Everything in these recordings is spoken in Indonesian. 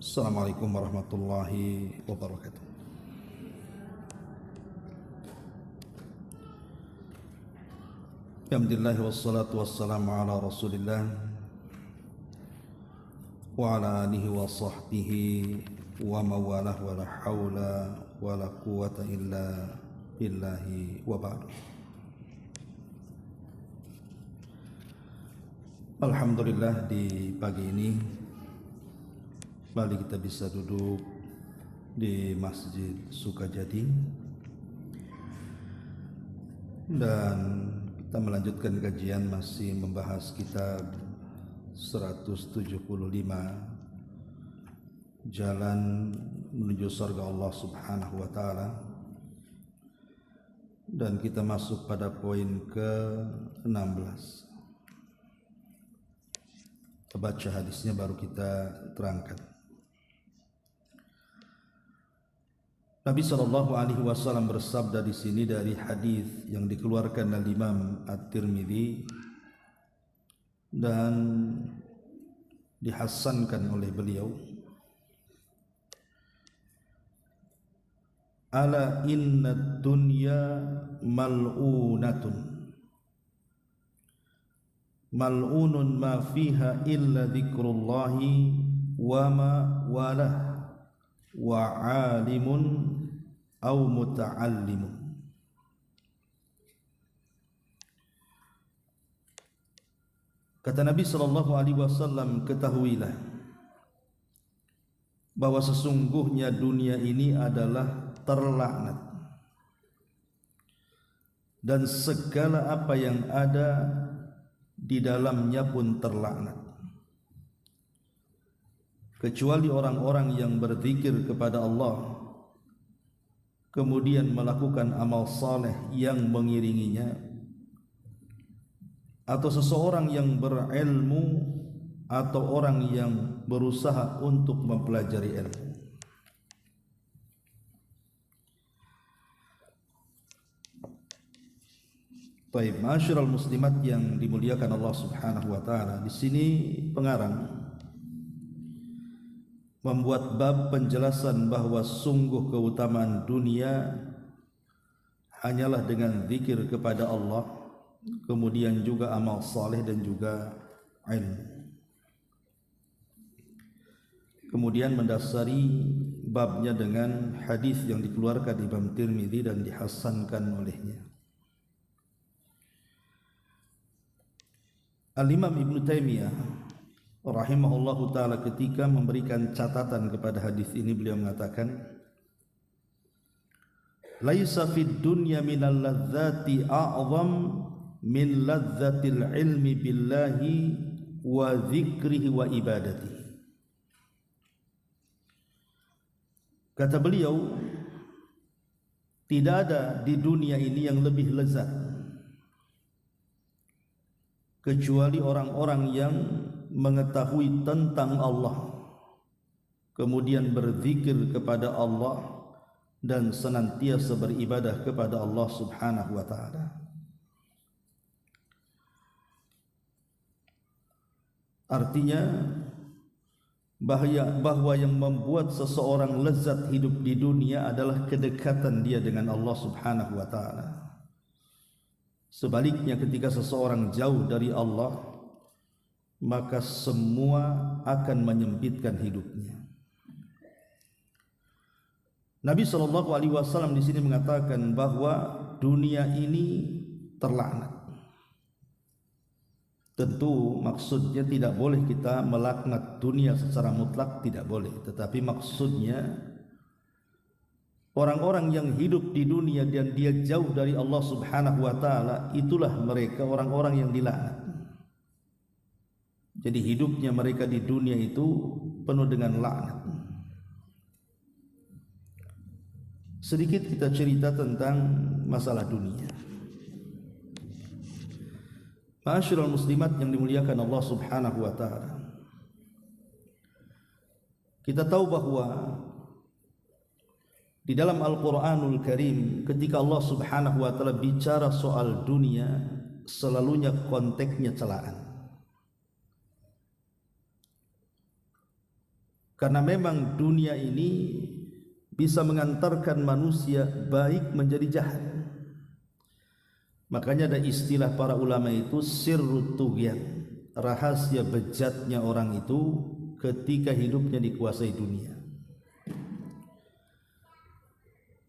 Assalamualaikum warahmatullahi wabarakatuh. Alhamdulillah wassalatu wassalamu ala rasulillah wa ala alihi wa sahbihi wa mawalah wa la hawla wa la quwata illa billahi wa ba'du. Alhamdulillah, di pagi ini kembali kita bisa duduk di Masjid Sukajadi dan kita melanjutkan kajian masih membahas kitab 175 Jalan Menuju Surga Allah Subhanahu wa Ta'ala, dan kita masuk pada poin ke-16. Kita baca hadisnya baru kita terangkan. Nabi SAW bersabda di sini dari hadis yang dikeluarkan oleh Imam At-Tirmidzi dan dihasankan oleh beliau. Ala inna dunya mal'unatun, mal'unun ma fiha illa dzikrullahi wa ma walah wa alimun au muta'allimun. Kata Nabi SAW, ketahuilah bahwa sesungguhnya dunia ini adalah terlaknat dan segala apa yang ada di dalamnya pun terlaknat, kecuali orang-orang yang berzikir kepada Allah kemudian melakukan amal saleh yang mengiringinya, atau seseorang yang berilmu atau orang yang berusaha untuk mempelajari ilmu. Baik, ma'asyiral muslimat yang dimuliakan Allah Subhanahu wa Ta'ala, di sini pengarang membuat bab penjelasan bahwa sungguh keutamaan dunia hanyalah dengan zikir kepada Allah, kemudian juga amal saleh dan juga ilmu. Kemudian mendasari babnya dengan hadis yang dikeluarkan Imam Tirmidzi dan dihasankan olehnya. Al-Imam Ibnu Taimiyah rahimahullahu ta'ala ketika memberikan catatan kepada hadis ini, beliau mengatakan, laisa fid dunya minal ladzati a'zam min ladzatil ilmi billahi wa dzikrihi wa ibadatihi. Kata beliau, tidak ada di dunia ini yang lebih lezat kecuali orang-orang yang mengetahui tentang Allah, kemudian berzikir kepada Allah dan senantiasa beribadah kepada Allah Subhanahu wa Ta'ala. Artinya bahwa yang membuat seseorang lezat hidup di dunia adalah kedekatan dia dengan Allah Subhanahu wa Ta'ala. Sebaliknya, ketika seseorang jauh dari Allah, maka semua akan menyempitkan hidupnya. Nabi SAW di sini mengatakan bahwa dunia ini terlaknat. Tentu maksudnya tidak boleh kita melaknat dunia secara mutlak, tidak boleh. Tetapi maksudnya orang-orang yang hidup di dunia dan dia jauh dari Allah Subhanahu wa Ta'ala, itulah mereka orang-orang yang dilaknat. Jadi hidupnya mereka di dunia itu penuh dengan laknat. Sedikit kita cerita tentang masalah dunia. Ma'asyiral muslimat yang dimuliakan Allah Subhanahu wa Ta'ala, kita tahu bahwa di dalam Al-Quranul Karim ketika Allah Subhanahu wa Ta'ala bicara soal dunia, selalunya konteksnya celaan. Karena memang dunia ini bisa mengantarkan manusia baik menjadi jahat. Makanya ada istilah para ulama itu sirrut tughyan, rahasia bejatnya orang itu ketika hidupnya dikuasai dunia.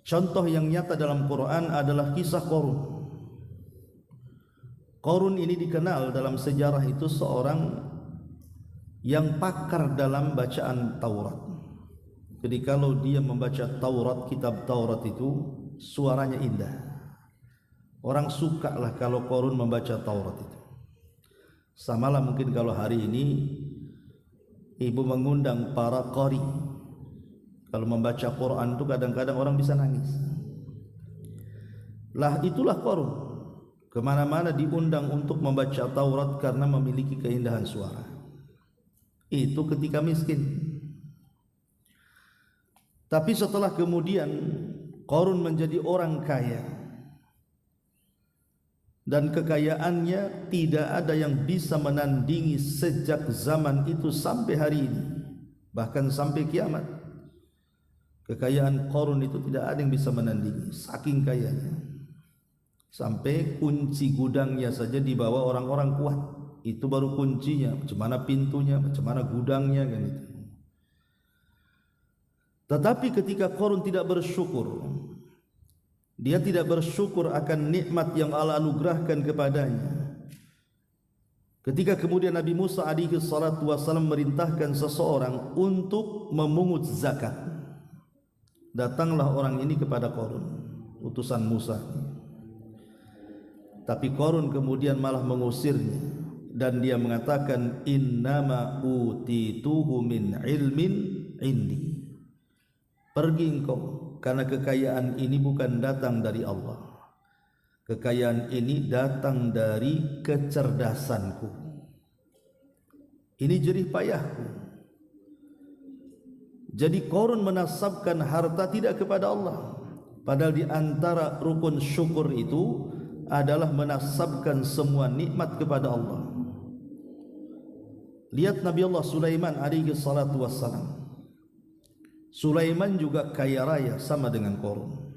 Contoh yang nyata dalam Quran adalah kisah Qarun. Qarun ini dikenal dalam sejarah itu seorang yang pakar dalam bacaan Taurat. Jadi kalau dia membaca Taurat, kitab Taurat itu suaranya indah. Orang suka lah kalau Qarun membaca Taurat itu. Samalah mungkin kalau hari ini ibu mengundang para qari. Kalau membaca Quran itu kadang-kadang orang bisa nangis. Lah itulah Qarun. Kemana-mana diundang untuk membaca Taurat karena memiliki keindahan suara. Itu ketika miskin. Tapi setelah kemudian Qarun menjadi orang kaya, dan kekayaannya tidak ada yang bisa menandingi sejak zaman itu sampai hari ini, bahkan sampai kiamat. Kekayaan Qarun itu tidak ada yang bisa menandingi, saking kayanya. Sampai kunci gudangnya saja dibawa orang-orang kuat. Itu baru kuncinya, macam mana pintunya, macam mana gudangnya kan itu. Tetapi ketika Qarun tidak bersyukur, dia tidak bersyukur akan nikmat yang Allah anugerahkan kepadanya. Ketika kemudian Nabi Musa alaihi salatu wasallam merintahkan seseorang untuk memungut zakat, datanglah orang ini kepada Qarun, utusan Musa. Tapi Qarun kemudian malah mengusirnya. Dan dia mengatakan innama utituhu min ilmin indi. Pergi engkau, karena kekayaan ini bukan datang dari Allah. Kekayaan ini datang dari kecerdasanku. Ini jerih payahku. Jadi Qarun menasabkan harta tidak kepada Allah. Padahal di antara rukun syukur itu adalah menasabkan semua nikmat kepada Allah. Lihat Nabi Allah Sulaiman alaihi salatu wassalam. Sulaiman juga kaya raya sama dengan Qarun.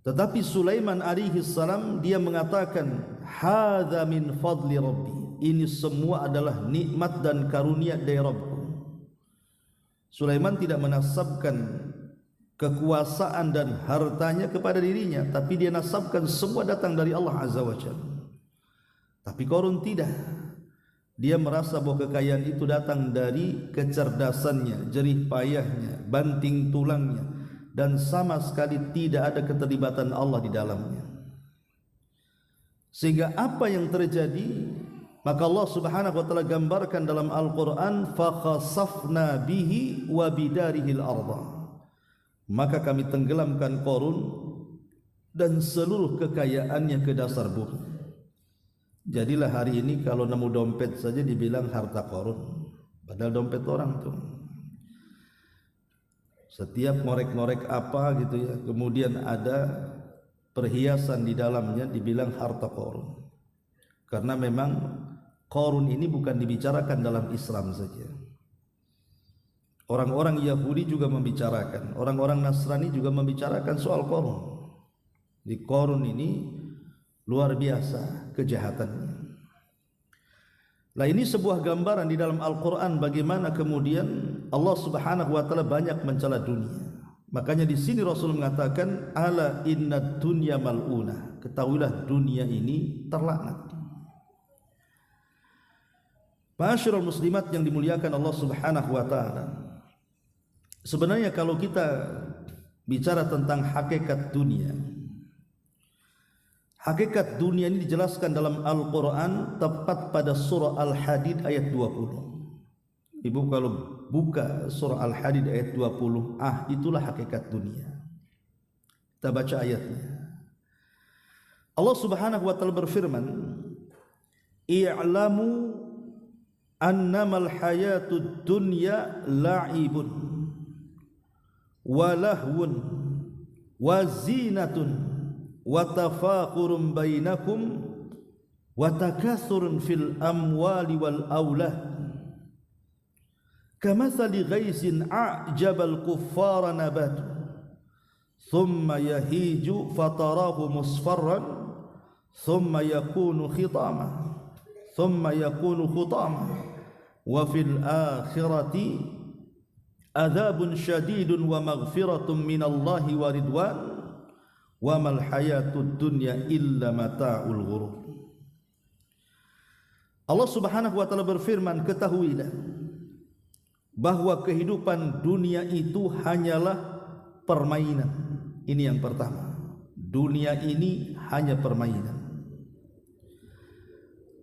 Tetapi Sulaiman alaihi salam dia mengatakan hadza min fadli rabbi. Ini semua adalah nikmat dan karunia dari Rabbku. Sulaiman tidak menasabkan kekuasaan dan hartanya kepada dirinya, tapi dia nasabkan semua datang dari Allah Azza wa Jalla. Tapi Qarun tidak. Dia merasa bahwa kekayaan itu datang dari kecerdasannya, jerih payahnya, banting tulangnya, dan sama sekali tidak ada keterlibatan Allah di dalamnya. Sehingga apa yang terjadi, maka Allah Subhanahu wa taala gambarkan dalam Al-Qur'an fa khasafna bihi wa bidarihil ardh. Maka kami tenggelamkan Qarun dan seluruh kekayaannya ke dasar bumi. Jadilah hari ini kalau nemu dompet saja dibilang harta Qarun, padahal dompet orang tuh. Setiap ngorek-ngorek apa gitu ya, kemudian ada perhiasan di dalamnya dibilang harta Qarun. Karena memang Qarun ini bukan dibicarakan dalam Islam saja. Orang-orang Yahudi juga membicarakan, orang-orang Nasrani juga membicarakan soal Qarun. Di Qarun ini luar biasa kejahatannya. Nah, ini sebuah gambaran di dalam Al-Quran bagaimana kemudian Allah Subhanahu wa taala banyak mencela dunia. Makanya di sini Rasul mengatakan ala inna dunya mal'unah. Ketahuilah dunia ini terlaknat. Ma'asyiral muslimat yang dimuliakan Allah Subhanahu wa taala. Sebenarnya kalau kita bicara tentang hakikat dunia, hakikat dunia ini dijelaskan dalam Al-Quran tepat pada surah Al-Hadid ayat 20. Ibu kalau buka surah Al-Hadid ayat 20, itulah hakikat dunia. Kita baca ayatnya. Allah Subhanahu wa taala berfirman, "I'lamu annamal hayatud dunya la'ibun wa lahwun wa zinatun wa tafakhurun bainakum wa takatsurun fil amwali wal aulad kamathali ghaisin a'jabal kuffara nabatu thumma yahiju fatarahu musfarran thumma yakunu khutama wa fil akhirati adzabun syadidun wa maghfiratun minallahi wa ridwan wa mal hayatud dunya illa mata'ul ghurur. Allah Subhanahu wa taala berfirman, ketahuilah bahwa kehidupan dunia itu hanyalah permainan. Ini yang pertama. Dunia ini hanya permainan.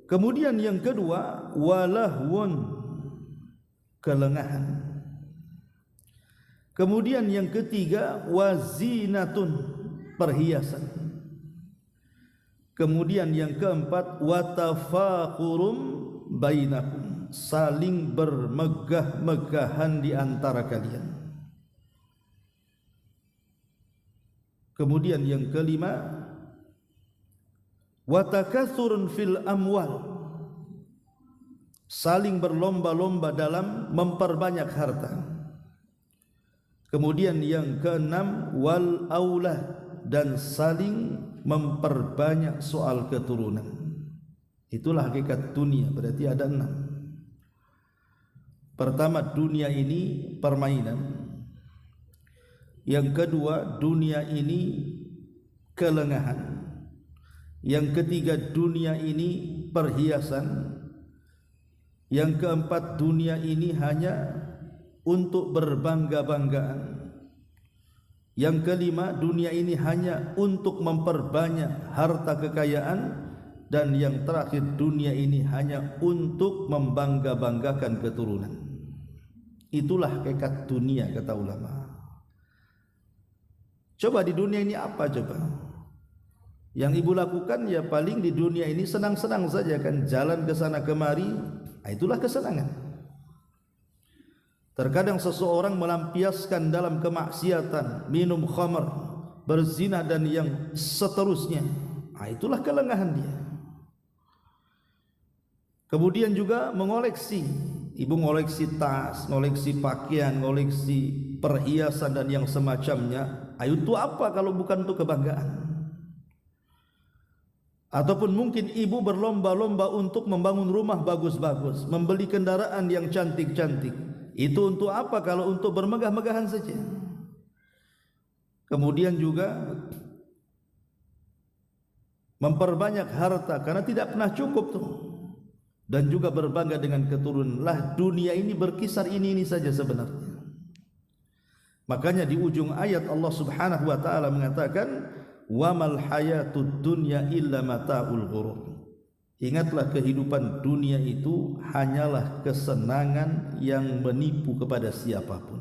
Kemudian yang kedua, walahwun, kelengahan. Kemudian yang ketiga, wazinatun, perhiasan. Kemudian yang keempat, watafaqurum bainakum, saling bermegah-megahan di antara kalian. Kemudian yang kelima, watakatsurun fil amwal, saling berlomba-lomba dalam memperbanyak harta. Kemudian yang keenam, wal aulad, dan saling memperbanyak soal keturunan. Itulah hakikat dunia. Berarti ada 6. Pertama, dunia ini permainan. Yang kedua, dunia ini kelengahan. Yang ketiga, dunia ini perhiasan. Yang keempat, dunia ini hanya untuk berbangga-banggaan. Yang kelima, dunia ini hanya untuk memperbanyak harta kekayaan. Dan yang terakhir, dunia ini hanya untuk membangga-banggakan keturunan. Itulah hakikat dunia, kata ulama. Coba di dunia ini apa coba? Yang ibu lakukan ya paling di dunia ini senang-senang saja kan, jalan ke sana kemari, itulah kesenangan. Terkadang seseorang melampiaskan dalam kemaksiatan, minum khamar, berzina dan yang seterusnya. Itulah kelengahan dia. Kemudian juga mengoleksi. Ibu ngoleksi tas, ngoleksi pakaian, ngoleksi perhiasan dan yang semacamnya. Itu apa kalau bukan untuk kebanggaan? Ataupun mungkin ibu berlomba-lomba untuk membangun rumah bagus-bagus, membeli kendaraan yang cantik-cantik. Itu untuk apa kalau untuk bermegah-megahan saja? Kemudian juga memperbanyak harta karena tidak pernah cukup tuh. Dan juga berbangga dengan keturunan. Lah dunia ini berkisar ini saja sebenarnya. Makanya di ujung ayat Allah Subhanahu wa taala mengatakan, wa mal hayatud dunya illa mata'ul ghurur. Ingatlah kehidupan dunia itu hanyalah kesenangan yang menipu kepada siapapun.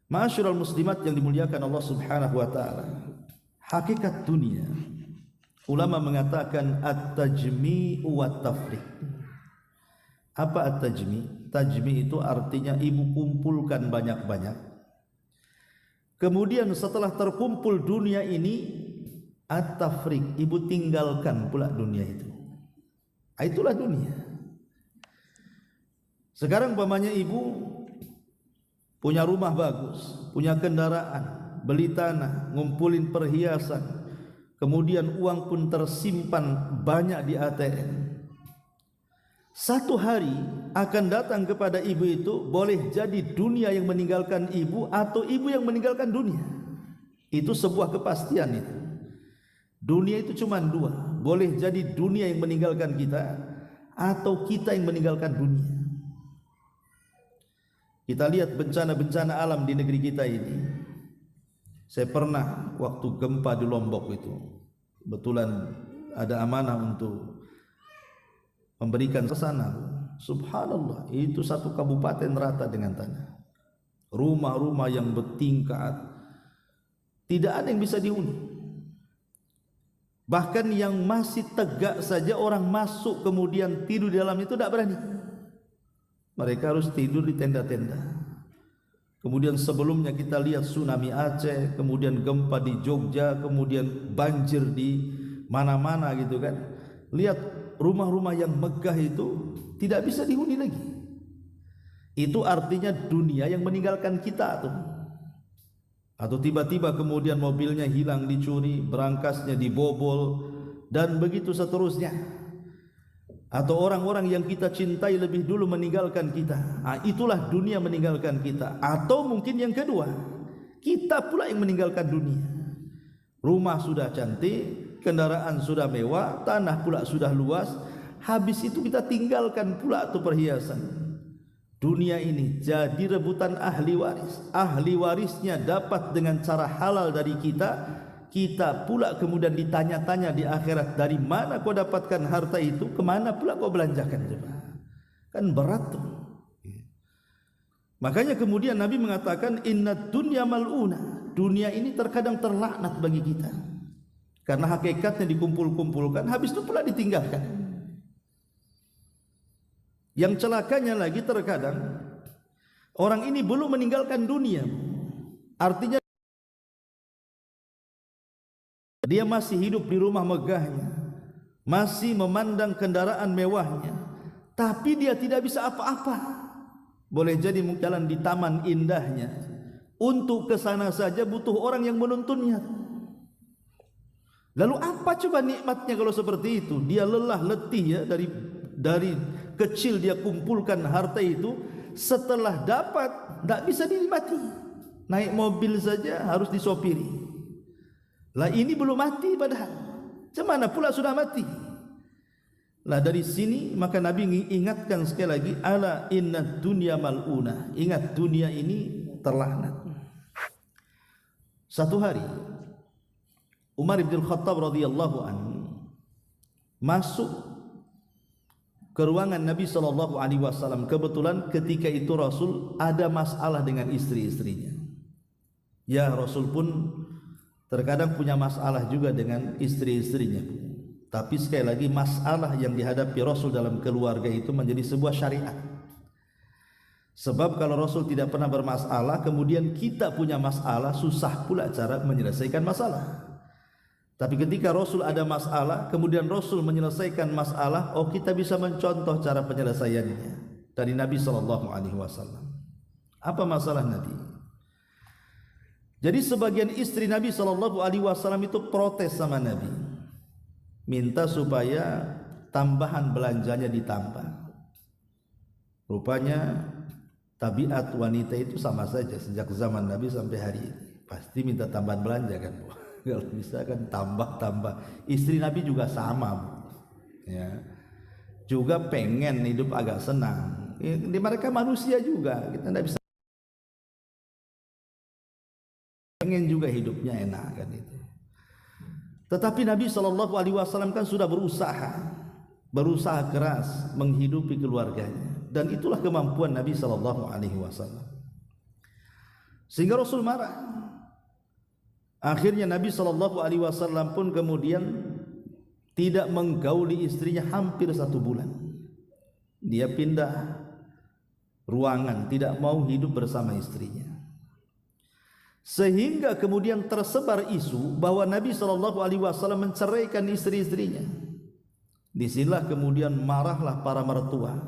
Ma'asyiral muslimat yang dimuliakan Allah Subhanahu wa taala, hakikat dunia ulama mengatakan at-tajmi' wa tafriq. Apa at-tajmi'? Tajmi' itu artinya ibu kumpulkan banyak-banyak. Kemudian setelah terkumpul dunia ini, at-tafriq, ibu tinggalkan pula dunia itu. Itulah dunia. Sekarang umpamanya ibu punya rumah bagus, punya kendaraan, beli tanah, ngumpulin perhiasan, kemudian uang pun tersimpan banyak di ATM. Satu hari akan datang kepada ibu itu, boleh jadi dunia yang meninggalkan ibu atau ibu yang meninggalkan dunia. Itu sebuah kepastian itu. Dunia itu cuma dua, boleh jadi dunia yang meninggalkan kita atau kita yang meninggalkan dunia. Kita lihat bencana-bencana alam di negeri kita ini. Saya pernah waktu gempa di Lombok itu, kebetulan ada amanah untuk memberikan ke sana. Subhanallah, itu satu kabupaten rata dengan tanah. Rumah-rumah yang bertingkat, tidak ada yang bisa dihuni. Bahkan yang masih tegak saja orang masuk kemudian tidur di dalam itu tidak berani. Mereka harus tidur di tenda-tenda. Kemudian sebelumnya kita lihat tsunami Aceh, kemudian gempa di Jogja, kemudian banjir di mana-mana gitu kan. Lihat rumah-rumah yang megah itu tidak bisa dihuni lagi. Itu artinya dunia yang meninggalkan kita tuh. Atau tiba-tiba kemudian mobilnya hilang, dicuri, berangkasnya dibobol, dan begitu seterusnya. Atau orang-orang yang kita cintai lebih dulu meninggalkan kita. Itulah dunia meninggalkan kita. Atau mungkin yang kedua, kita pula yang meninggalkan dunia. Rumah sudah cantik, kendaraan sudah mewah, tanah pula sudah luas. Habis itu kita tinggalkan pula tuh perhiasan. Dunia ini jadi rebutan ahli waris. Ahli warisnya dapat dengan cara halal dari kita. Kita pula kemudian ditanya-tanya di akhirat, dari mana kau dapatkan harta itu, kemana pula kau belanjakan, coba. Kan berat tuh. Makanya kemudian Nabi mengatakan, inna dunya mal'una. Dunia ini terkadang terlaknat bagi kita. Karena hakikatnya dikumpul-kumpulkan, habis itu pula ditinggalkan. Yang celakanya lagi terkadang orang ini belum meninggalkan dunia. Artinya dia masih hidup di rumah megahnya, masih memandang kendaraan mewahnya, tapi dia tidak bisa apa-apa. Boleh jadi jalan di taman indahnya, untuk ke sana saja butuh orang yang menuntunnya. Lalu apa coba nikmatnya kalau seperti itu? Dia lelah letih ya, dari kecil dia kumpulkan harta itu, setelah dapat tidak bisa dinikmati. Naik mobil saja harus disopiri. Lah ini belum mati padahal. Cemana pula sudah mati. Lah dari sini maka Nabi ingatkan sekali lagi, ala inna dunya mal'una. Ingat dunia ini terlaknat. Satu hari Umar bin Khattab radhiyallahu anhu masuk ke ruangan Nabi SAW. Kebetulan ketika itu Rasul ada masalah dengan istri-istrinya. Ya, Rasul pun terkadang punya masalah juga dengan istri-istrinya. Tapi sekali lagi, masalah yang dihadapi Rasul dalam keluarga itu menjadi sebuah syariat. Sebab kalau Rasul tidak pernah bermasalah, kemudian kita punya masalah, susah pula cara menyelesaikan masalah. Tapi ketika Rasul ada masalah, kemudian Rasul menyelesaikan masalah, kita bisa mencontoh cara penyelesaiannya dari Nabi SAW. Apa masalah Nabi? Jadi sebagian istri Nabi SAW itu protes sama Nabi, minta supaya tambahan belanjanya ditambah. Rupanya tabiat wanita itu sama saja sejak zaman Nabi sampai hari ini, pasti minta tambahan belanja kan, Bu? Kalau bisa kan tambah. Istri Nabi juga sama, Bu. Ya, juga pengen hidup agak senang. Mereka manusia juga, kita tidak bisa. Pengen juga hidupnya enak kan itu. Tetapi Nabi SAW kan sudah berusaha keras menghidupi keluarganya, dan itulah kemampuan Nabi SAW. Sehingga Rasul marah. Akhirnya Nabi SAW pun kemudian tidak menggauli istrinya hampir 1 bulan. Dia pindah ruangan, tidak mau hidup bersama istrinya. Sehingga kemudian tersebar isu bahwa Nabi SAW menceraikan istri-istrinya. Disinilah kemudian marahlah para mertua.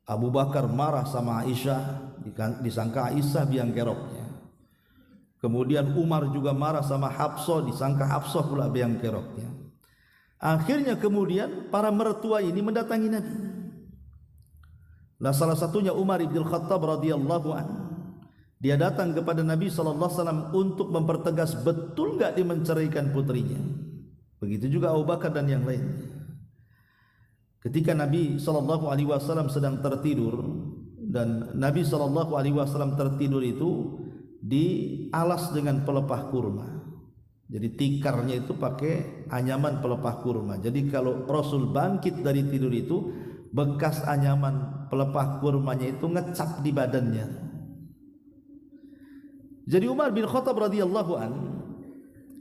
Abu Bakar marah sama Aisyah, disangka Aisyah biang keroknya. Kemudian Umar juga marah sama Hafsah, disangka Hafsah pula biang keroknya. Akhirnya kemudian para mertua ini mendatangi Nabi. Nah, salah satunya Umar bin Khattab radhiyallahu anhu. Dia datang kepada Nabi SAW untuk mempertegas betul enggak dia menceraikan putrinya. Begitu juga Abu Bakar dan yang lain. Ketika Nabi SAW sedang tertidur, dan Nabi SAW tertidur itu dialas dengan pelepah kurma. Jadi tikarnya itu pakai anyaman pelepah kurma. Jadi kalau Rasul bangkit dari tidur itu, bekas anyaman pelepah kurmanya itu ngecap di badannya. Jadi Umar bin Khattab radhiyallahu anhu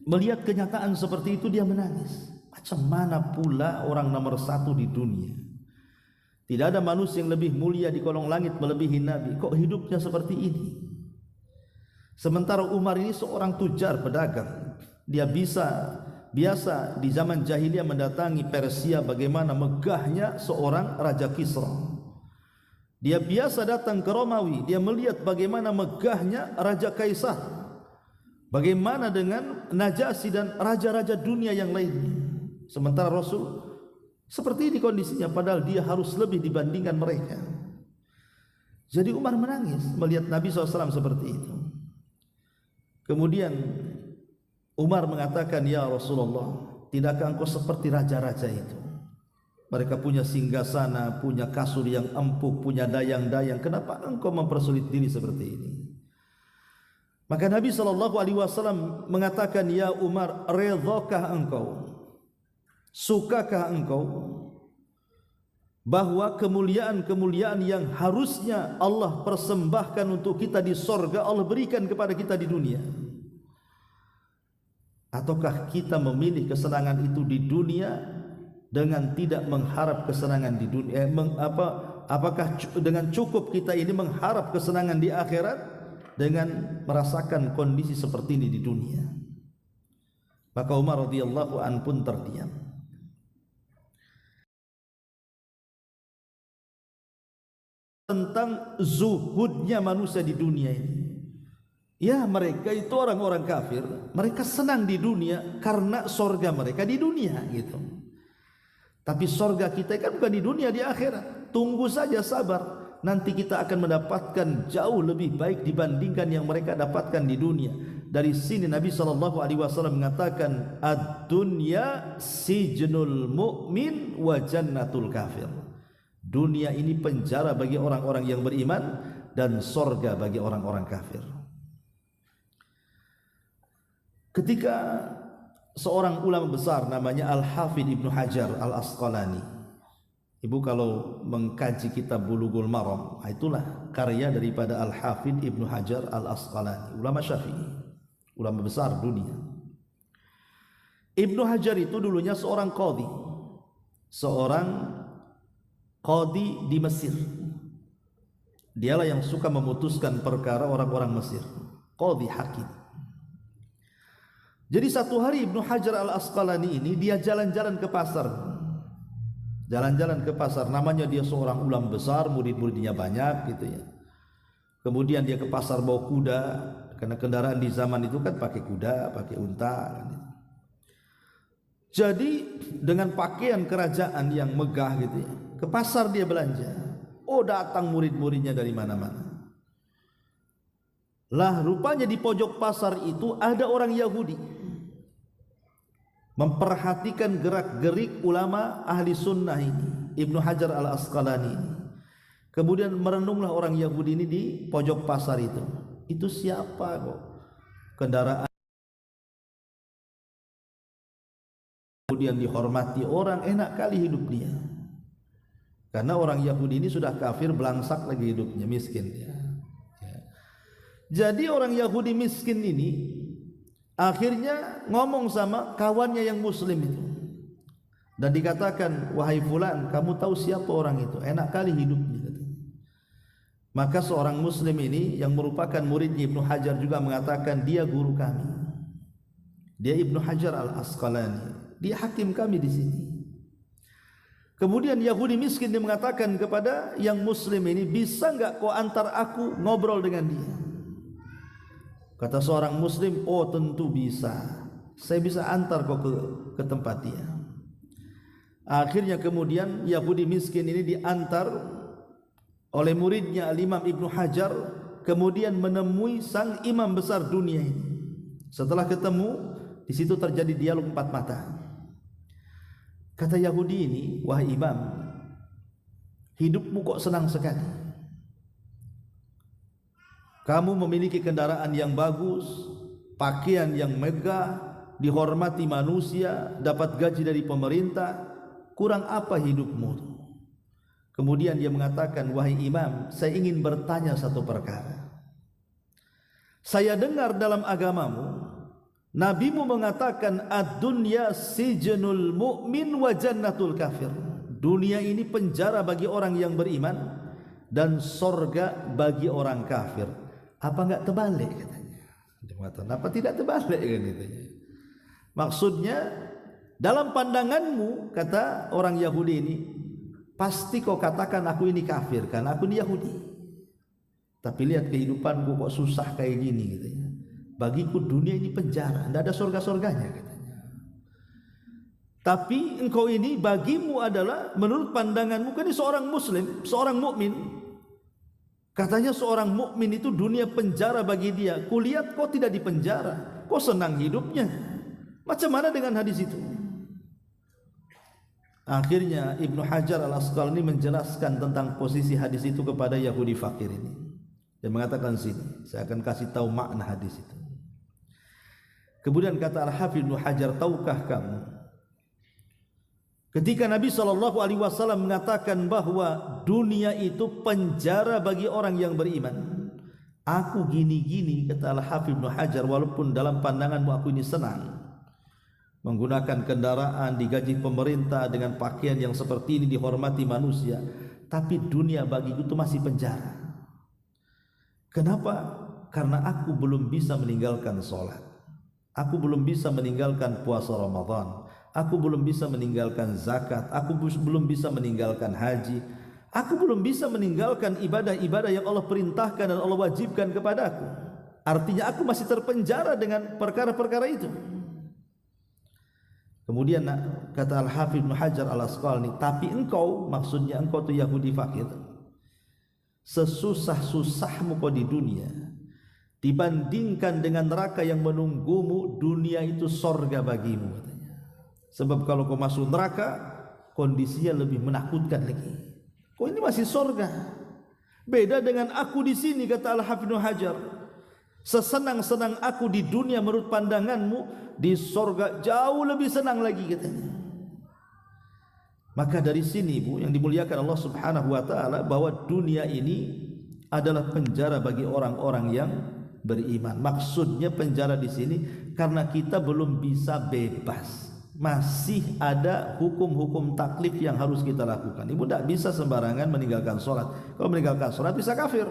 melihat kenyataan seperti itu, dia menangis. Macam mana pula orang nomor 1 di dunia, tidak ada manusia yang lebih mulia di kolong langit melebihi Nabi, kok hidupnya seperti ini? Sementara Umar ini seorang tujar pedagang. Dia biasa di zaman jahiliyah mendatangi Persia, bagaimana megahnya seorang Raja Kisra. Dia biasa datang ke Romawi, dia melihat bagaimana megahnya Raja Kaisar, bagaimana dengan Najasyi dan raja-raja dunia yang lainnya. Sementara Rasul seperti ini kondisinya, padahal dia harus lebih dibandingkan mereka. Jadi Umar menangis melihat Nabi SAW seperti itu. Kemudian Umar mengatakan, ya Rasulullah, tidakkah engkau seperti raja-raja itu? Mereka punya singgasana, punya kasur yang empuk, punya dayang-dayang. Kenapa engkau mempersulit diri seperti ini? Maka Nabi SAW mengatakan, ya Umar, redhakah engkau, sukakah engkau bahwa kemuliaan-kemuliaan yang harusnya Allah persembahkan untuk kita di sorga, Allah berikan kepada kita di dunia? Ataukah kita memilih kesenangan itu di dunia dengan tidak mengharap kesenangan di dunia? Apakah dengan cukup kita ini mengharap kesenangan di akhirat dengan merasakan kondisi seperti ini di dunia? Maka Umar radhiyallahu an pun terdiam. Tentang zuhudnya manusia di dunia ini. Ya, mereka itu orang-orang kafir, mereka senang di dunia karena sorga mereka di dunia gitu. Tapi sorga kita kan bukan di dunia, di akhirat. Tunggu saja, sabar, nanti kita akan mendapatkan jauh lebih baik dibandingkan yang mereka dapatkan di dunia. Dari sini Nabi SAW mengatakan, ad-dunya sijnul mu'min wa jannatul kafir. Dunia ini penjara bagi orang-orang yang beriman dan sorga bagi orang-orang kafir. Ketika seorang ulama besar namanya Al-Hafidh Ibnu Hajar Al-Asqalani, ibu kalau mengkaji kitab Bulughul Maram, itulah karya daripada Al-Hafidh Ibnu Hajar Al-Asqalani, ulama Syafi'i, ulama besar dunia. Ibnu Hajar itu dulunya seorang qadhi, qadhi di Mesir. Dialah yang suka memutuskan perkara orang-orang Mesir, qadhi hakim. Jadi satu hari Ibnu Hajar Al-Asqalani ini dia jalan-jalan ke pasar. Jalan-jalan ke pasar, namanya dia seorang ulama besar, murid-muridnya banyak gitu ya. Kemudian dia ke pasar bawa kuda, karena kendaraan di zaman itu kan pakai kuda, pakai unta gitu. Jadi dengan pakaian kerajaan yang megah gitu ya, ke pasar dia belanja. Oh, datang murid-muridnya dari mana-mana. Lah rupanya di pojok pasar itu ada orang Yahudi memperhatikan gerak-gerik ulama ahli sunnah ini, Ibnu Hajar Al-Asqalani ini. Kemudian merenunglah orang Yahudi ini di pojok pasar itu. Itu siapa kok? Kendaraan kemudian dihormati orang, enak kali hidup dia. Karena orang Yahudi ini sudah kafir, belangsak lagi hidupnya, miskin dia. Jadi orang Yahudi miskin ini akhirnya ngomong sama kawannya yang muslim itu, dan dikatakan, wahai fulan, kamu tahu siapa orang itu? Enak kali hidupnya. Maka seorang muslim ini yang merupakan muridnya Ibnu Hajar juga mengatakan, dia guru kami, dia Ibnu Hajar Al-Asqalani, dia hakim kami di sini. Kemudian Yahudi miskin dia mengatakan kepada yang muslim ini, bisa enggak kau antar aku ngobrol dengan dia? Kata seorang muslim, oh tentu bisa, saya bisa antar kau ke tempat dia. Akhirnya kemudian Yahudi miskin ini diantar oleh muridnya Al-Imam Ibnu Hajar, kemudian menemui sang imam besar dunia ini. Setelah ketemu, di situ terjadi dialog empat mata. Kata Yahudi ini, wahai imam, hidupmu kok senang sekali? Kamu memiliki kendaraan yang bagus, pakaian yang megah, dihormati manusia, dapat gaji dari pemerintah, kurang apa hidupmu? Kemudian dia mengatakan, wahai imam, saya ingin bertanya satu perkara. Saya dengar dalam agamamu, nabimu mengatakan, ad-dunya sijnul mu'min wa jannatul kafir. Dunia ini penjara bagi orang yang beriman dan sorga bagi orang kafir. Apa enggak terbalik katanya? Dia mengatakan, apa tidak terbalik kan itu? Maksudnya dalam pandanganmu, kata orang Yahudi ini, pasti kau katakan aku ini kafir karena aku ini Yahudi. Tapi lihat kehidupanku kok susah kayak gini katanya. Bagiku dunia ini penjara, tidak ada surga-surganya katanya. Tapi engkau ini bagimu adalah menurut pandanganmu kan ini seorang muslim, seorang mukmin. Katanya seorang mukmin itu dunia penjara bagi dia. Kulihat kau tidak di penjara, kau senang hidupnya. Macam mana dengan hadis itu? Akhirnya Ibnu Hajar Al-Asqalani menjelaskan tentang posisi hadis itu kepada Yahudi fakir ini. Dia mengatakan sini, saya akan kasih tahu makna hadis itu. Kemudian kata Al-Hafidz Ibnu Hajar, tahukah kamu ketika Nabi SAW mengatakan bahwa dunia itu penjara bagi orang yang beriman, aku gini-gini, kata Al-Hafidz Ibnu Hajar, walaupun dalam pandanganmu aku ini senang menggunakan kendaraan, digaji pemerintah, dengan pakaian yang seperti ini, dihormati manusia, tapi dunia bagiku itu masih penjara. Kenapa? Karena aku belum bisa meninggalkan sholat, aku belum bisa meninggalkan puasa Ramadan, aku belum bisa meninggalkan zakat, aku belum bisa meninggalkan haji, aku belum bisa meninggalkan ibadah-ibadah yang Allah perintahkan dan Allah wajibkan kepadaku. Artinya aku masih terpenjara dengan perkara-perkara itu. Kemudian kata Al-Hafidz Ibnu Hajar Al-Asqalani, tapi engkau, maksudnya engkau tu Yahudi fakir, sesusah-susahmu kau di dunia dibandingkan dengan neraka yang menunggumu, dunia itu sorga bagimu katanya. Sebab kalau kau masuk neraka, kondisinya lebih menakutkan lagi. Kau ini masih sorga, beda dengan aku di sini, kata Al-Hafidz Ibnu Hajar. Sesenang-senang aku di dunia menurut pandanganmu, di sorga jauh lebih senang lagi katanya. Maka dari sini Bu yang dimuliakan Allah Subhanahu wa taala, bahwa dunia ini adalah penjara bagi orang-orang yang beriman. Maksudnya penjara di sini karena kita belum bisa bebas. Masih ada hukum-hukum taklif yang harus kita lakukan. Ibu tidak bisa sembarangan meninggalkan sholat. Kalau meninggalkan sholat bisa kafir.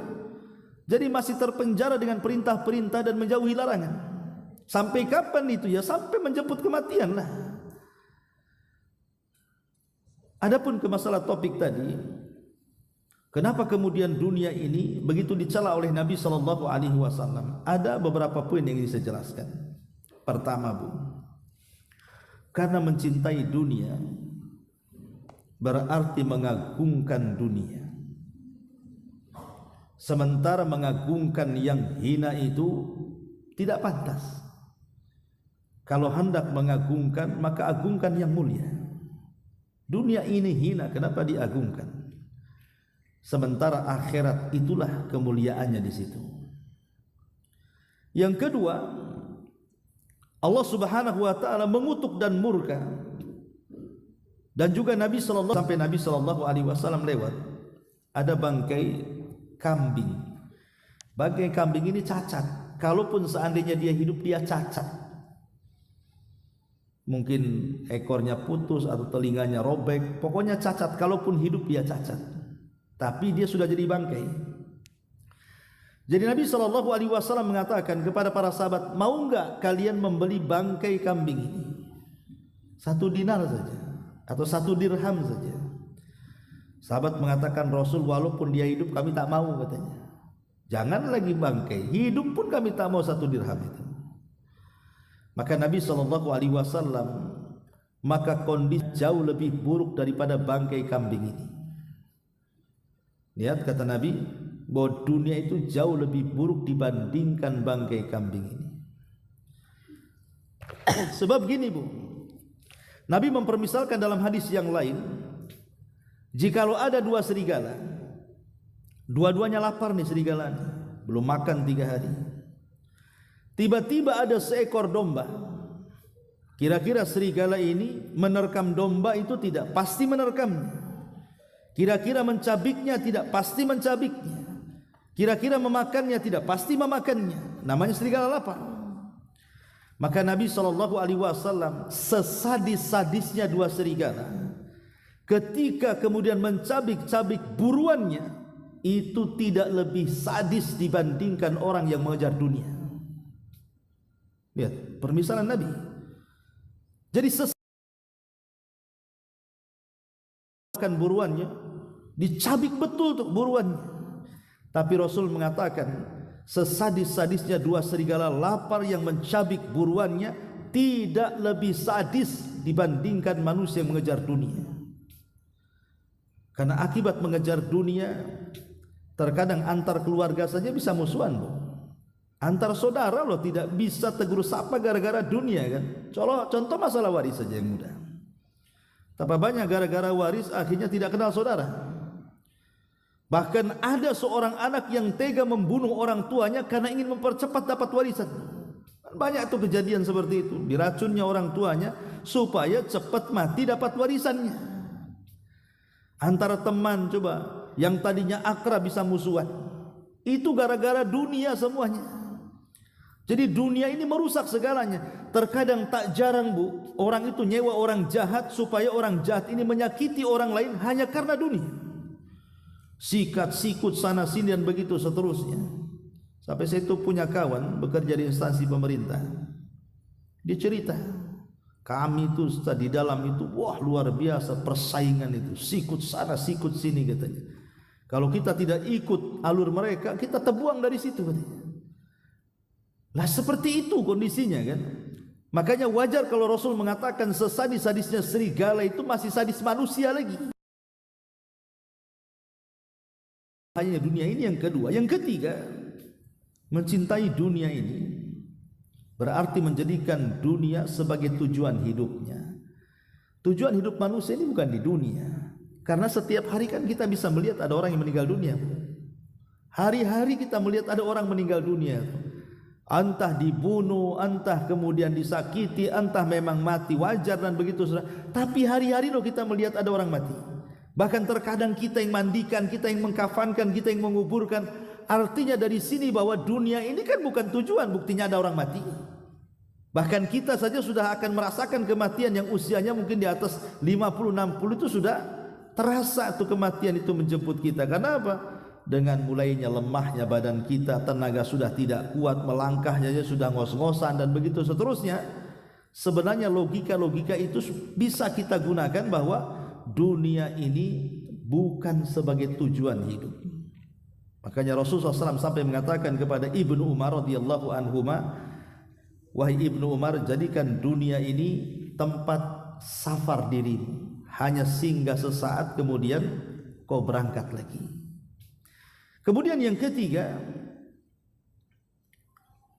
Jadi masih terpenjara dengan perintah-perintah dan menjauhi larangan. Sampai kapan itu? Ya sampai menjemput kematian lah. Adapun ke masalah topik tadi, kenapa kemudian dunia ini begitu dicela oleh Nabi SAW? Ada beberapa poin yang ingin saya jelaskan. Pertama Bu, karena mencintai dunia berarti mengagungkan dunia. Sementara mengagungkan yang hina itu tidak pantas. Kalau hendak mengagungkan, maka agungkan yang mulia. Dunia ini hina, kenapa diagungkan? Sementara akhirat itulah kemuliaannya di situ. Yang kedua, Allah Subhanahu wa taala mengutuk dan murka. Dan juga Nabi sallallahu sampai Nabi sallallahu alaihi wasallam lewat, ada bangkai kambing. Bangkai kambing ini cacat. Kalaupun seandainya dia hidup, dia cacat. Mungkin ekornya putus atau telinganya robek, pokoknya cacat. Kalaupun hidup dia cacat, tapi dia sudah jadi bangkai. Jadi Nabi SAW mengatakan kepada para sahabat, mau enggak kalian membeli bangkai kambing ini? 1 dinar saja atau 1 dirham saja. Sahabat mengatakan, Rasul, walaupun dia hidup kami tak mau katanya. Jangan lagi bangkai, hidup pun kami tak mau 1 dirham itu. Maka Nabi SAW, maka kondisi jauh lebih buruk daripada bangkai kambing ini. Lihat kata Nabi, bahwa dunia itu jauh lebih buruk dibandingkan bangkai kambing ini. Sebab gini Bu, Nabi mempermisalkan dalam hadis yang lain, jikalau ada 2 serigala, dua-duanya lapar nih serigala, belum makan 3 hari. Tiba-tiba ada seekor domba. Kira-kira serigala ini menerkam domba itu tidak? Pasti menerkamnya. Kira-kira mencabiknya? Tidak, pasti mencabiknya. Kira-kira memakannya? Tidak, pasti memakannya. Namanya serigala lapar. Maka Nabi SAW, sesadis-sadisnya 2 serigala, ketika kemudian mencabik-cabik buruannya, itu tidak lebih sadis dibandingkan orang yang mengejar dunia. Lihat permisalan Nabi. Jadi makan buruannya, dicabik betul tuh buruannya. Tapi Rasul mengatakan, sesadis-sadisnya dua serigala lapar yang mencabik buruannya tidak lebih sadis dibandingkan manusia yang mengejar dunia. Karena akibat mengejar dunia, terkadang antar keluarga saja bisa musuhan, Bu. Antar saudara loh tidak bisa tegur sapa gara-gara dunia kan. Contoh masalah waris saja yang mudah. Tapi banyak gara-gara waris akhirnya tidak kenal saudara. Bahkan ada seorang anak yang tega membunuh orang tuanya karena ingin mempercepat dapat warisan. Banyak tuh kejadian seperti itu. Diracunnya orang tuanya supaya cepat mati dapat warisannya. Antara teman coba yang tadinya akrab bisa musuhan. Itu gara-gara dunia semuanya. Jadi dunia ini merusak segalanya. Terkadang tak jarang, Bu, orang itu nyewa orang jahat supaya orang jahat ini menyakiti orang lain hanya karena dunia. Sikat sikut sana sini dan begitu seterusnya. Sampai saya itu punya kawan bekerja di instansi pemerintah. Dia cerita, kami itu di dalam itu wah luar biasa persaingan itu, sikut sana sikut sini katanya. Kalau kita tidak ikut alur mereka, kita terbuang dari situ katanya. Lah seperti itu kondisinya kan. Makanya wajar kalau Rasul mengatakan sesadis-sadisnya serigala itu masih sadis manusia lagi. Hanya dunia ini yang kedua. Yang ketiga, mencintai dunia ini berarti menjadikan dunia sebagai tujuan hidupnya. Tujuan hidup manusia ini bukan di dunia. Karena setiap hari kan kita bisa melihat ada orang yang meninggal dunia. Hari-hari kita melihat ada orang meninggal dunia. Entah dibunuh, entah kemudian disakiti, entah memang mati wajar dan begitu. Tapi hari-hari loh kita melihat ada orang mati. Bahkan terkadang kita yang mandikan, kita yang mengkafankan, kita yang menguburkan. Artinya dari sini bahwa dunia ini kan bukan tujuan, buktinya ada orang mati. Bahkan kita saja sudah akan merasakan kematian yang usianya mungkin di atas 50-60 itu sudah terasa tuh kematian itu menjemput kita. Karena apa? Dengan mulainya lemahnya badan kita, tenaga sudah tidak kuat, melangkahnya sudah ngos-ngosan dan begitu seterusnya. Sebenarnya logika-logika itu bisa kita gunakan bahwa dunia ini bukan sebagai tujuan hidup. Makanya Rasulullah SAW sampai mengatakan kepada Ibnu Umar radhiyallahu anhuma, wahai Ibnu Umar, jadikan dunia ini tempat safar dirimu, hanya singgah sesaat kemudian kau berangkat lagi. Kemudian yang ketiga,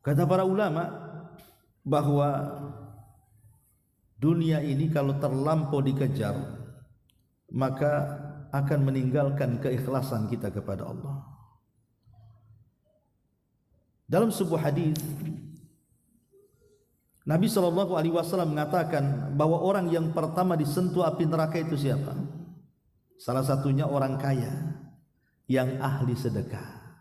kata para ulama bahwa dunia ini kalau terlampau dikejar maka akan meninggalkan keikhlasan kita kepada Allah. Dalam sebuah hadis Nabi SAW mengatakan bahwa orang yang pertama disentuh api neraka itu siapa? Salah satunya orang kaya yang ahli sedekah.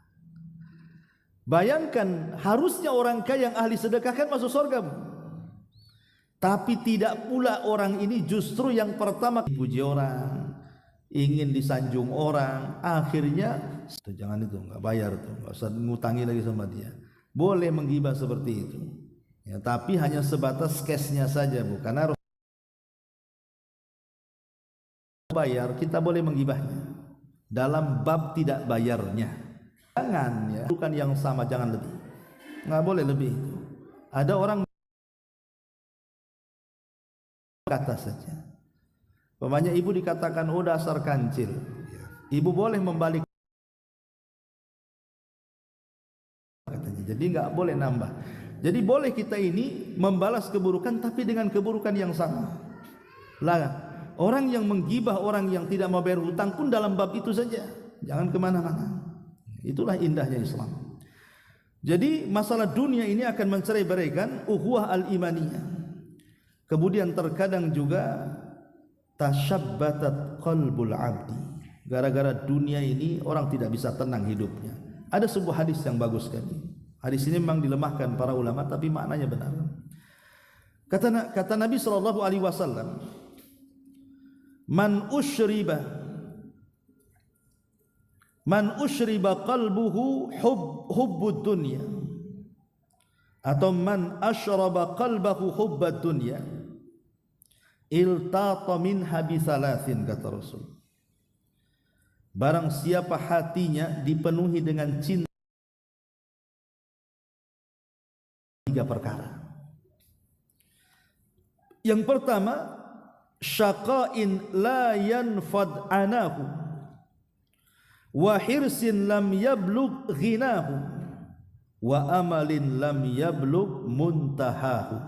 Bayangkan harusnya orang kaya yang ahli sedekah kan masuk surga. Tapi tidak pula orang ini justru yang pertama dipuji orang, ingin disanjung orang, akhirnya jangan itu, nggak bayar tuh, nggak usah ngutangi lagi sama dia. Boleh menggibah seperti itu, ya, tapi hanya sebatas cashnya saja, Bu. Karena bayar kita boleh menggibahnya. Dalam bab tidak bayarnya, jangan ya, bukan yang sama, jangan lebih, nggak boleh lebih. Ada orang kata saja, pemanya ibu dikatakan oh dasar kancil, ibu boleh membalik katanya, jadi nggak boleh nambah. Jadi boleh kita ini membalas keburukan tapi dengan keburukan yang sama. Lah orang yang menggibah orang yang tidak mau bayar hutang pun dalam bab itu saja, jangan kemana-mana. Itulah indahnya Islam. Jadi masalah dunia ini akan mencerai-beraikan ukhuwah al-imaniyah. Kemudian terkadang juga tasyabbatat qalbul abdi. Gara-gara dunia ini orang tidak bisa tenang hidupnya. Ada sebuah hadis yang bagus sekali. Hadis ini memang dilemahkan para ulama tapi maknanya benar. Kata Nabi SAW, Man ushriba qalbuhu hubbud dunya, atau man ashraba qalbahu hubbad dunya iltata minha bi thalathin, kata Rasul. Barang siapa hatinya dipenuhi dengan cinta, tiga perkara. Yang pertama, syaqain la yanfad anahu wa hirsin lam yablugh ghinahu wa amalin lam yablugh muntahahu.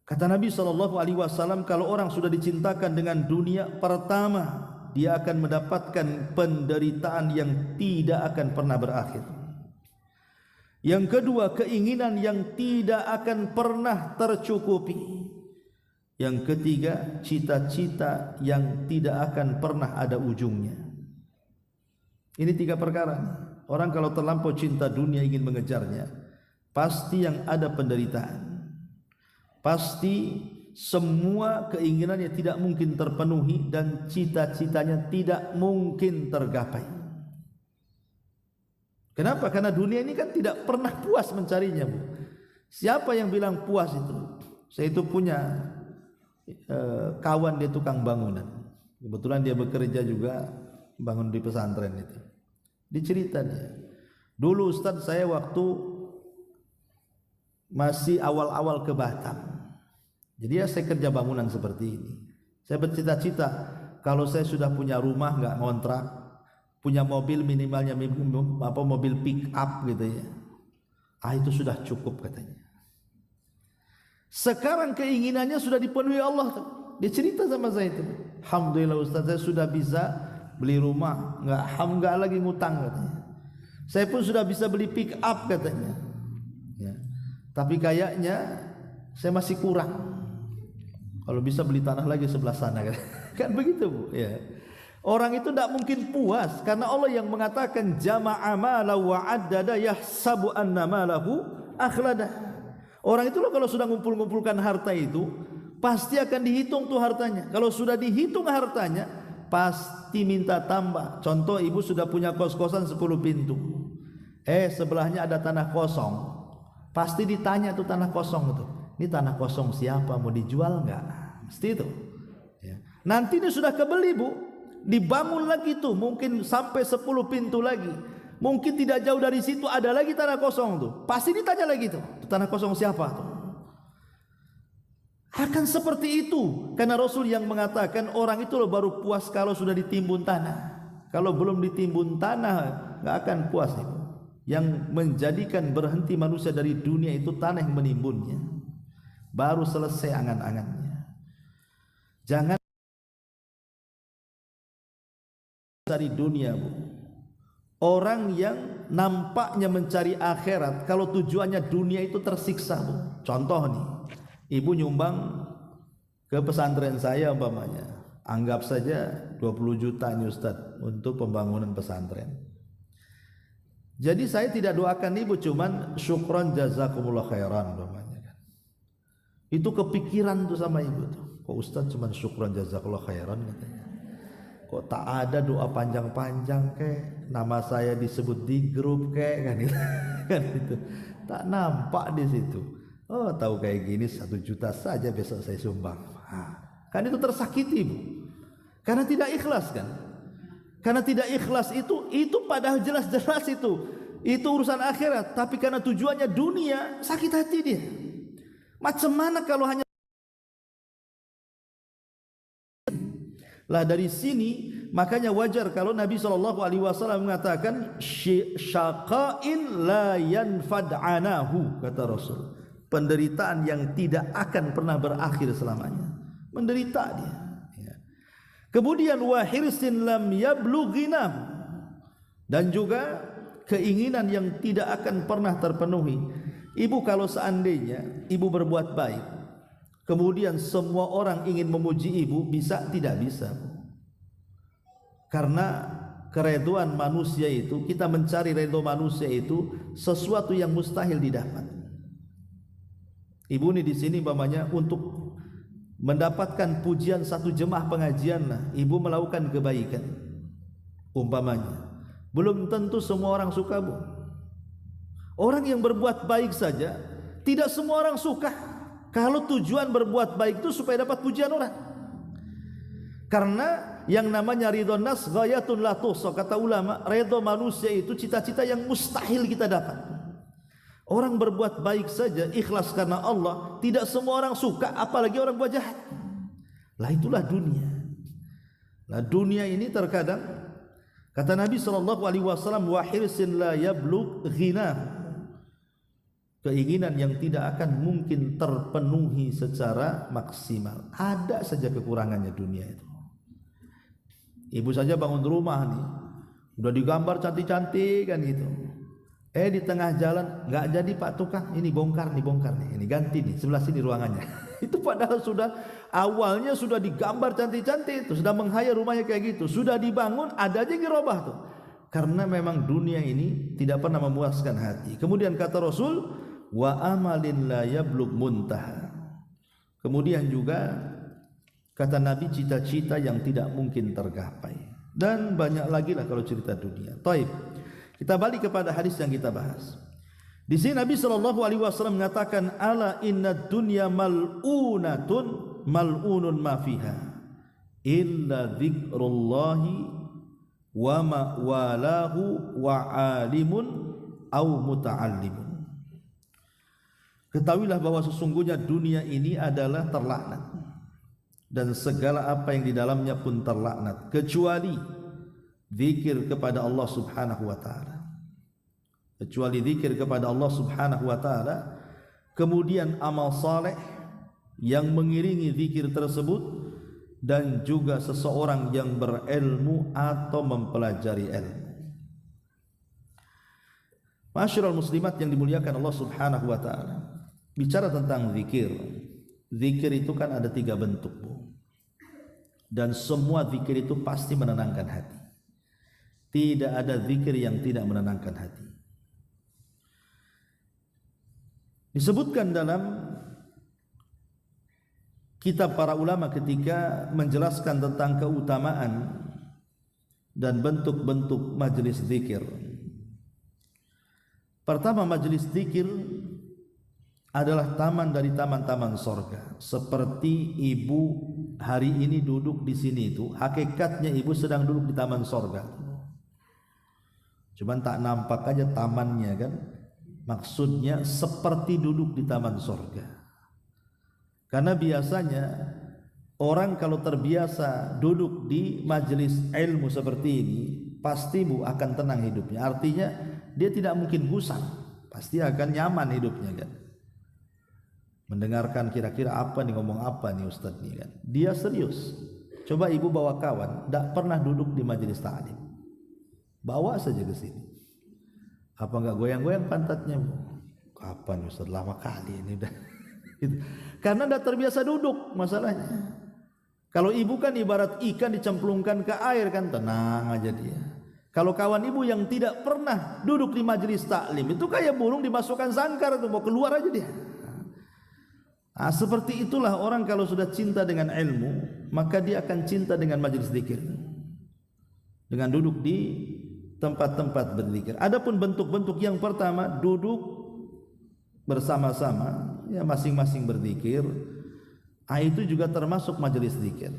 Kata Nabi SAW, kalau orang sudah dicintakan dengan dunia, pertama dia akan mendapatkan penderitaan yang tidak akan pernah berakhir. Yang kedua, keinginan yang tidak akan pernah tercukupi. Yang ketiga, cita-cita yang tidak akan pernah ada ujungnya. Ini tiga perkara. Orang kalau terlampau cinta dunia ingin mengejarnya, pasti yang ada penderitaan. Pasti semua keinginannya tidak mungkin terpenuhi dan cita-citanya tidak mungkin tergapai. Kenapa? Karena dunia ini kan tidak pernah puas mencarinya, Bu. Siapa yang bilang puas itu? Saya itu punya kawan, dia tukang bangunan. Kebetulan dia bekerja juga bangun di pesantren itu. Dicerita dia. Dulu Ustaz, saya waktu masih awal-awal ke Batam. Jadi ya saya kerja bangunan seperti ini. Saya bercita-cita kalau saya sudah punya rumah, nggak ngontrak, punya mobil minimalnya mobil pick up gitu ya. Itu sudah cukup katanya. Sekarang keinginannya sudah dipenuhi Allah. Dia cerita sama saya itu. Alhamdulillah Ustaz, saya sudah bisa beli rumah, nggak lagi ngutang katanya. Saya pun sudah bisa beli pick up katanya. Ya. Tapi kayaknya saya masih kurang. Kalau bisa beli tanah lagi sebelah sana kan begitu, Bu, ya. Orang itu tidak mungkin puas karena Allah yang mengatakan jama'a malahu wa addada yahsabu anna malahu akhlada. Orang itu loh kalau sudah ngumpul-ngumpulkan harta itu pasti akan dihitung tuh hartanya. Kalau sudah dihitung hartanya pasti minta tambah. Contoh, ibu sudah punya kos-kosan 10 pintu. Sebelahnya ada tanah kosong. Pasti ditanya tuh tanah kosong itu. Ini tanah kosong siapa, mau dijual enggak? Mesti itu. Ya. Nanti ini sudah kebeli, Bu. Dibangun lagi tuh, mungkin sampai 10 pintu lagi. Mungkin tidak jauh dari situ ada lagi tanah kosong tuh. Pasti ditanya lagi tuh, tanah kosong siapa tuh? Akan seperti itu. Karena Rasul yang mengatakan orang itu loh baru puas kalau sudah ditimbun tanah. Kalau belum ditimbun tanah enggak akan puas nih. Yang menjadikan berhenti manusia dari dunia itu tanah yang menimbunnya. Baru selesai angan-angannya. Jangan cari dunia, Bu. Orang yang nampaknya mencari akhirat, kalau tujuannya dunia itu tersiksa, Bu. Contoh nih, ibu nyumbang ke pesantren saya umpamanya, anggap saja 20 juta nih Ustaz untuk pembangunan pesantren. Jadi saya tidak doakan ibu, cuman syukron jazakumullah khairan umpamanya. Itu kepikiran tuh sama ibu tuh. Kok Ustaz cuma syukran jazakallah khairan katanya. Kok tak ada doa panjang-panjang kek, nama saya disebut di grup kek kan itu. Kan itu. Tak nampak di situ. Oh, tahu kayak gini 1 juta saja besok saya sumbang. Kan itu tersakiti, Bu. Karena tidak ikhlas kan. Karena tidak ikhlas itu padahal jelas-jelas itu urusan akhirat, tapi karena tujuannya dunia, sakit hati dia. Macam mana kalau hanya lah dari sini, makanya wajar kalau Nabi SAW mengatakan syaqain la yanfad anahu, kata Rasul, penderitaan yang tidak akan pernah berakhir selamanya. Menderita dia. Ya. Kemudian wa hirsin lam yablughina, dan juga keinginan yang tidak akan pernah terpenuhi. Ibu kalau seandainya ibu berbuat baik, kemudian semua orang ingin memuji ibu, bisa? Tidak bisa. Karena keredoan manusia itu, kita mencari redho manusia itu sesuatu yang mustahil didapat. Ibu ini di sini umpamanya untuk mendapatkan pujian satu jemaah pengajian, ibu melakukan kebaikan umpamanya. Belum tentu semua orang suka, Bu. Orang yang berbuat baik saja tidak semua orang suka. Kalau tujuan berbuat baik itu supaya dapat pujian orang. Karena yang namanya ridho nas ghayatun la tuhsa. Kata ulama, ridho manusia itu cita-cita yang mustahil kita dapat. Orang berbuat baik saja ikhlas karena Allah, tidak semua orang suka, apalagi orang buat jahat. Lah itulah dunia. Lah dunia ini terkadang kata Nabi SAW, wa hirsin la yablugh ghina. Keinginan yang tidak akan mungkin terpenuhi secara maksimal. Ada saja kekurangannya dunia itu. Ibu saja bangun rumah nih, udah digambar cantik-cantik kan gitu. Di tengah jalan nggak jadi pak tukang, ini bongkar nih, ini ganti nih, sebelah sini ruangannya. Itu padahal sudah awalnya sudah digambar cantik-cantik, itu sudah menghayal rumahnya kayak gitu, sudah dibangun, ada aja yang dirobah tuh. Karena memang dunia ini tidak pernah memuaskan hati. Kemudian kata Rasul, wa amalin la yablugh muntaha. Kemudian juga kata Nabi, cita-cita yang tidak mungkin tergapai. Dan banyak lagi lah kalau cerita dunia. Taib. Kita balik kepada hadis yang kita bahas. Di sini Nabi SAW mengatakan, ala inna dunya mal'unatun mal'unun ma fiha illa dzikrullahi wa ma walahu wa alimun au muta'allimun. Ketahuilah bahwa sesungguhnya dunia ini adalah terlaknat, dan segala apa yang di dalamnya pun terlaknat, kecuali zikir kepada Allah Subhanahu wa taala. Kecuali zikir kepada Allah Subhanahu wa taala, kemudian amal saleh yang mengiringi zikir tersebut, dan juga seseorang yang berilmu atau mempelajari ilmu. Masyarul muslimat yang dimuliakan Allah Subhanahu wa taala. Bicara tentang zikir. Zikir itu kan ada 3 bentuk, Bu. Dan semua zikir itu pasti menenangkan hati. Tidak ada zikir yang tidak menenangkan hati. Disebutkan dalam kitab para ulama ketika menjelaskan tentang keutamaan dan bentuk-bentuk majelis zikir. Pertama, majelis zikir adalah taman dari taman-taman sorga. Seperti ibu hari ini duduk di sini itu, hakikatnya ibu sedang duduk di taman sorga. Cuman tak nampak aja tamannya kan. Maksudnya seperti duduk di taman sorga. Karena biasanya orang kalau terbiasa duduk di majelis ilmu seperti ini, pasti Bu akan tenang hidupnya. Artinya dia tidak mungkin gusar, pasti akan nyaman hidupnya kan. Mendengarkan kira-kira apa nih, ngomong apa nih Ustadz nih kan. Dia serius. Coba ibu bawa kawan, tidak pernah duduk di majelis ta'lim, bawa saja ke sini. Apa enggak goyang-goyang pantatnya, Bu? Kapan Ustadz, lama kali ini udah. Karena tidak terbiasa duduk masalahnya. Kalau ibu kan ibarat ikan dicemplungkan ke air kan, tenang aja dia. Kalau kawan ibu yang tidak pernah duduk di majelis taklim, itu kayak burung dimasukkan sangkar, itu mau keluar aja dia. Nah, seperti itulah orang kalau sudah cinta dengan ilmu, maka dia akan cinta dengan majelis zikir, dengan duduk di tempat-tempat berzikir. Adapun bentuk-bentuk yang pertama, duduk bersama-sama, ya masing-masing berzikir, itu juga termasuk majelis zikir.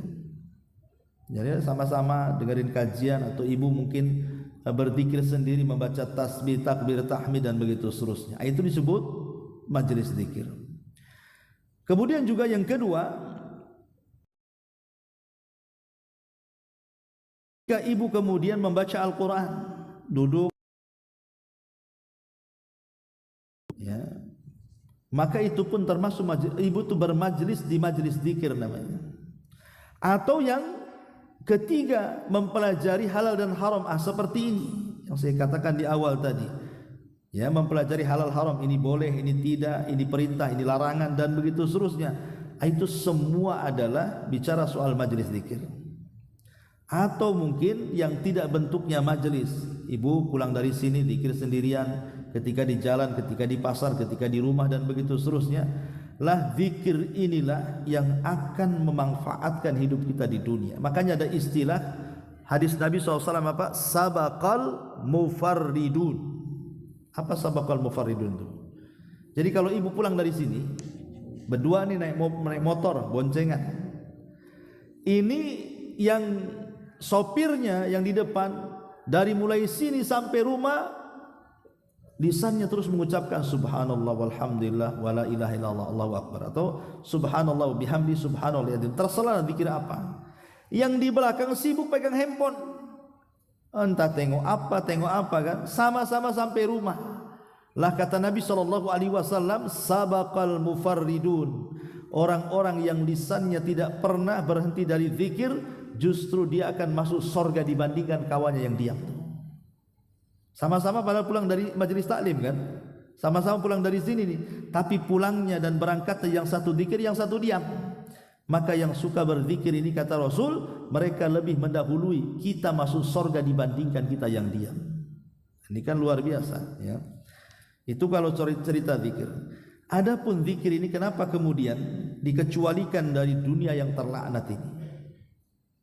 Jadi sama-sama dengerin kajian, atau ibu mungkin berzikir sendiri, membaca tasbih, takbir, tahmid dan begitu seterusnya. Itu disebut majelis zikir. Kemudian juga yang kedua, jika ibu kemudian membaca Al-Quran, duduk, ya, maka itu pun termasuk ibu itu bermajlis di majlis zikir namanya. Atau yang ketiga, mempelajari halal dan haram, seperti ini yang saya katakan di awal tadi. Ya, mempelajari halal haram, ini boleh, ini tidak, ini perintah, ini larangan dan begitu seterusnya. Itu semua adalah bicara soal majelis zikir. Atau mungkin yang tidak bentuknya majelis, ibu pulang dari sini zikir sendirian, ketika di jalan, ketika di pasar, ketika di rumah dan begitu seterusnya. Lah zikir inilah yang akan memanfaatkan hidup kita di dunia. Makanya ada istilah hadis Nabi SAW apa? Sabaqal mufarridun. Apa sabaqal mufarridun itu? Jadi kalau ibu pulang dari sini, berdua nih naik motor boncengan, ini yang sopirnya yang di depan, dari mulai sini sampai rumah lisannya terus mengucapkan subhanallah walhamdulillah wala ilaha illallah Allahu akbar, atau subhanallah bihamdi subhanallah, terserah zikir apa. Yang di belakang sibuk pegang handphone, entah tengok apa kan, sama-sama sampai rumah. Lah kata Nabi SAW, sabaqal mufarridun, orang-orang yang lisannya tidak pernah berhenti dari zikir, justru dia akan masuk surga dibandingkan kawannya yang diam. Sama-sama pada pulang dari majelis taklim kan, sama-sama pulang dari sini nih, tapi pulangnya dan berangkatnya yang satu zikir, yang satu diam. Maka yang suka berzikir ini kata Rasul, mereka lebih mendahului kita masuk surga dibandingkan kita yang diam. Ini kan luar biasa ya. Itu kalau cerita zikir. Adapun zikir ini kenapa kemudian dikecualikan dari dunia yang terlaknat ini?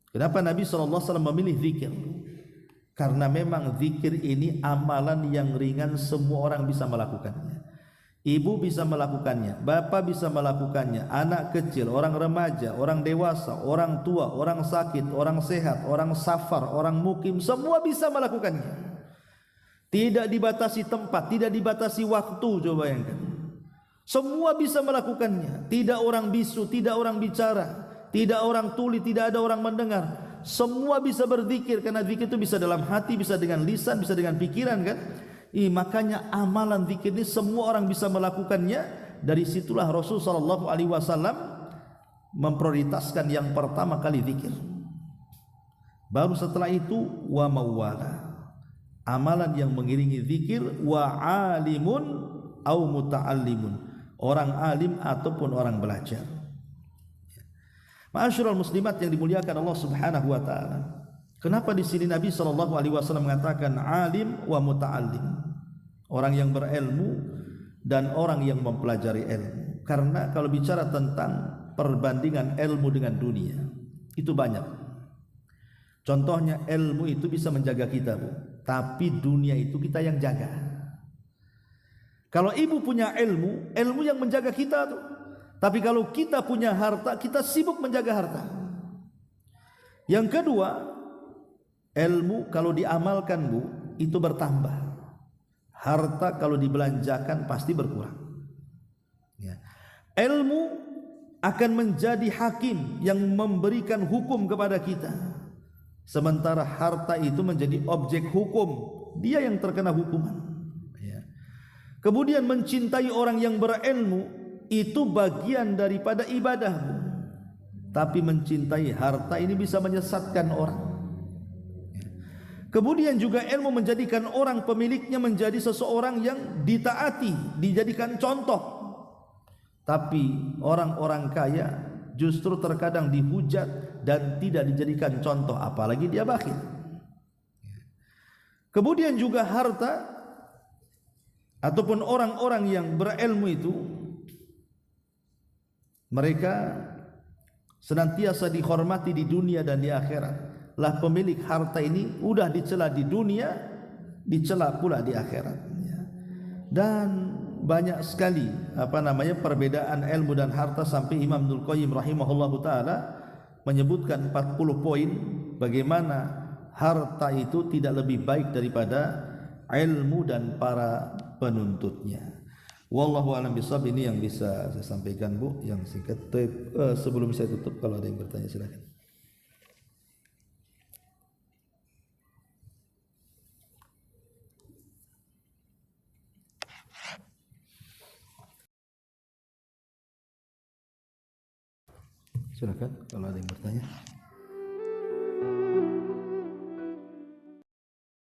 Kenapa Nabi SAW memilih zikir? Karena memang zikir ini amalan yang ringan, semua orang bisa melakukannya. Ibu bisa melakukannya, bapak bisa melakukannya, anak kecil, orang remaja, orang dewasa, orang tua, orang sakit, orang sehat, orang safar, orang mukim, semua bisa melakukannya. Tidak dibatasi tempat, tidak dibatasi waktu, coba bayangkan. Semua bisa melakukannya. Tidak orang bisu, tidak orang bicara, tidak orang tuli, tidak ada orang mendengar. Semua bisa berzikir, karena zikir itu bisa dalam hati, bisa dengan lisan, bisa dengan pikiran kan. Makanya amalan zikir ini semua orang bisa melakukannya. Dari situlah Rasul SAW memprioritaskan yang pertama kali zikir. Baru setelah itu wa mawala, amalan yang mengiringi zikir, wa alimun au muta'allimun, orang alim ataupun orang belajar. Ma'asyiral muslimat yang dimuliakan Allah Subhanahu wa taala. Kenapa di sini Nabi SAW mengatakan alim wa muta'allim, orang yang berilmu dan orang yang mempelajari ilmu? Karena kalau bicara tentang perbandingan ilmu dengan dunia, itu banyak. Contohnya ilmu itu bisa menjaga kita, Bu, tapi dunia itu kita yang jaga. Kalau ibu punya ilmu, ilmu yang menjaga kita tuh. Tapi kalau kita punya harta, kita sibuk menjaga harta. Yang kedua, ilmu kalau diamalkan, Bu, itu bertambah. Harta kalau dibelanjakan pasti berkurang ya. Ilmu akan menjadi hakim yang memberikan hukum kepada kita, sementara harta itu menjadi objek hukum, dia yang terkena hukuman ya. Kemudian mencintai orang yang berilmu itu bagian daripada ibadah, tapi mencintai harta ini bisa menyesatkan orang. Kemudian juga ilmu menjadikan orang pemiliknya menjadi seseorang yang ditaati, dijadikan contoh. Tapi orang-orang kaya justru terkadang dihujat dan tidak dijadikan contoh, apalagi dia bakhil. Kemudian juga harta ataupun orang-orang yang berilmu itu, mereka senantiasa dihormati di dunia dan di akhirat. Lah pemilik harta ini udah dicela di dunia, dicela pula di akhirat ya. Dan banyak sekali perbedaan ilmu dan harta, sampai Imam Ibnul Qayyim rahimahullahu taala menyebutkan 40 poin bagaimana harta itu tidak lebih baik daripada ilmu dan para penuntutnya. Wallahu a'lam bishawab. Ini yang bisa saya sampaikan, Bu, yang singkat. Sebelum saya tutup, kalau ada yang bertanya silakan. Silakan kalau ada yang bertanya.